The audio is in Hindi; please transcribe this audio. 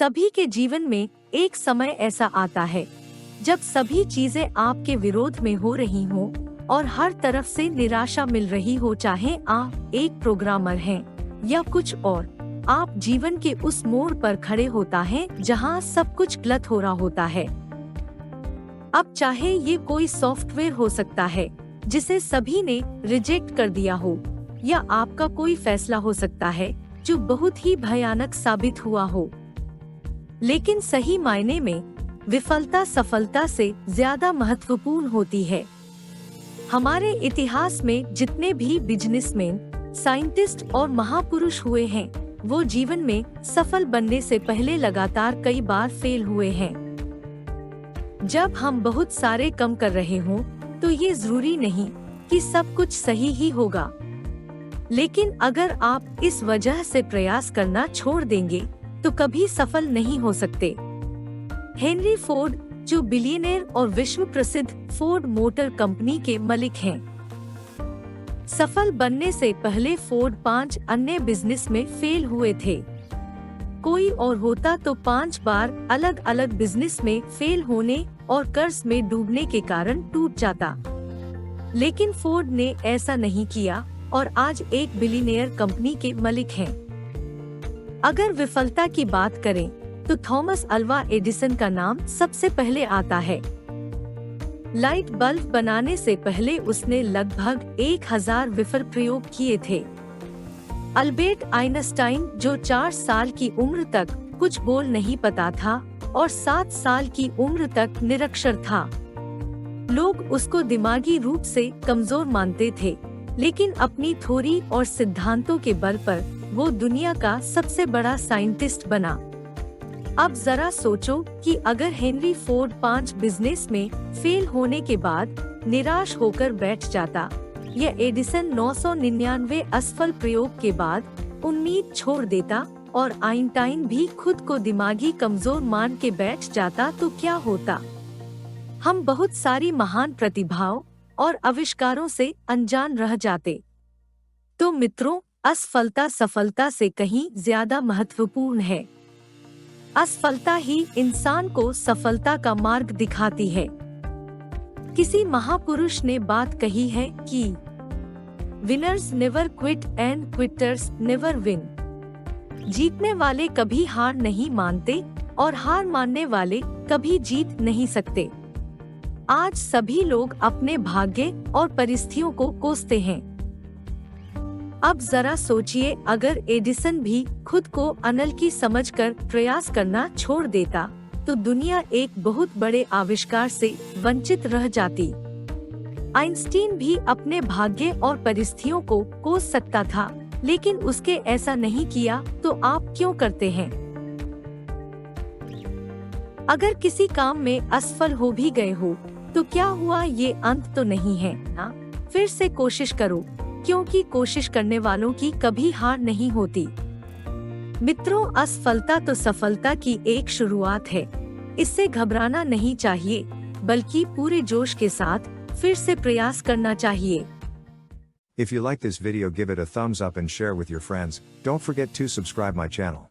सभी के जीवन में एक समय ऐसा आता है जब सभी चीजें आपके विरोध में हो रही हों और हर तरफ से निराशा मिल रही हो, चाहे आप एक प्रोग्रामर हैं या कुछ और। आप जीवन के उस मोड़ पर खड़े होता है जहां सब कुछ गलत हो रहा होता है। अब चाहे ये कोई सॉफ्टवेयर हो सकता है जिसे सभी ने रिजेक्ट कर दिया हो, या आपका कोई फैसला हो सकता है जो बहुत ही भयानक साबित हुआ हो। लेकिन सही मायने में विफलता सफलता से ज्यादा महत्वपूर्ण होती है। हमारे इतिहास में जितने भी बिजनेसमैन, साइंटिस्ट और महापुरुष हुए हैं, वो जीवन में सफल बनने से पहले लगातार कई बार फेल हुए हैं। जब हम बहुत सारे कम कर रहे हों, तो ये जरूरी नहीं कि सब कुछ सही ही होगा। लेकिन अगर आप इस वजह से प्रयास करना छोड़ देंगे तो कभी सफल नहीं हो सकते। हेनरी फोर्ड, जो बिलियनेयर और विश्व प्रसिद्ध फोर्ड मोटर कंपनी के मालिक हैं, सफल बनने से पहले फोर्ड 5 अन्य बिजनेस में फेल हुए थे। कोई और होता तो 5 बार अलग अलग बिजनेस में फेल होने और कर्ज में डूबने के कारण टूट जाता। लेकिन फोर्ड ने ऐसा नहीं किया और आज एक बिलियनेयर कंपनी के मालिक हैं। अगर विफलता की बात करें तो थॉमस अल्वा एडिसन का नाम सबसे पहले आता है। लाइट बल्ब बनाने से पहले उसने लगभग 1000 विफल प्रयोग किए थे। अल्बर्ट आइंस्टाइन, जो 4 साल की उम्र तक कुछ बोल नहीं पाता था और 7 साल की उम्र तक निरक्षर था। लोग उसको दिमागी रूप से कमजोर मानते थे, लेकिन अपनी थ्योरी और सिद्धांतों के बल पर वो दुनिया का सबसे बड़ा साइंटिस्ट बना। अब जरा सोचो कि अगर हेनरी फोर्ड 5 बिजनेस में फेल होने के बाद निराश होकर बैठ जाता, या एडिसन 999 असफल प्रयोग के बाद उम्मीद छोड़ देता और आइंस्टाइन भी खुद को दिमागी कमजोर मान के बैठ जाता, तो क्या होता? हम बहुत सारी महान प्रतिभाओं और आविष्कारों से अनजान रह जाते। तो मित्रों, असफलता सफलता से कहीं ज्यादा महत्वपूर्ण है। असफलता ही इंसान को सफलता का मार्ग दिखाती है। किसी महापुरुष ने बात कही है कि winners never quit and quitters never win. जीतने वाले कभी हार नहीं मानते और हार मानने वाले कभी जीत नहीं सकते। आज सभी लोग अपने भाग्य और परिस्थितियों को कोसते हैं। अब जरा सोचिए, अगर एडिसन भी खुद को अनल की समझकर प्रयास करना छोड़ देता, तो दुनिया एक बहुत बड़े आविष्कार से वंचित रह जाती। आइंस्टीन भी अपने भाग्य और परिस्थितियों को कोस सकता था, लेकिन उसके ऐसा नहीं किया, तो आप क्यों करते हैं? अगर किसी काम में असफल हो भी गए हो, तो क्या हुआ, ये अंत तो नहीं है ना? फिर से कोशिश करो, क्योंकि कोशिश करने वालों की कभी हार नहीं होती। मित्रों, असफलता तो सफलता की एक शुरुआत है। इससे घबराना नहीं चाहिए, बल्कि पूरे जोश के साथ फिर से प्रयास करना चाहिए। If you like this video, give it a thumbs up and share with your friends. Don't forget to subscribe my channel.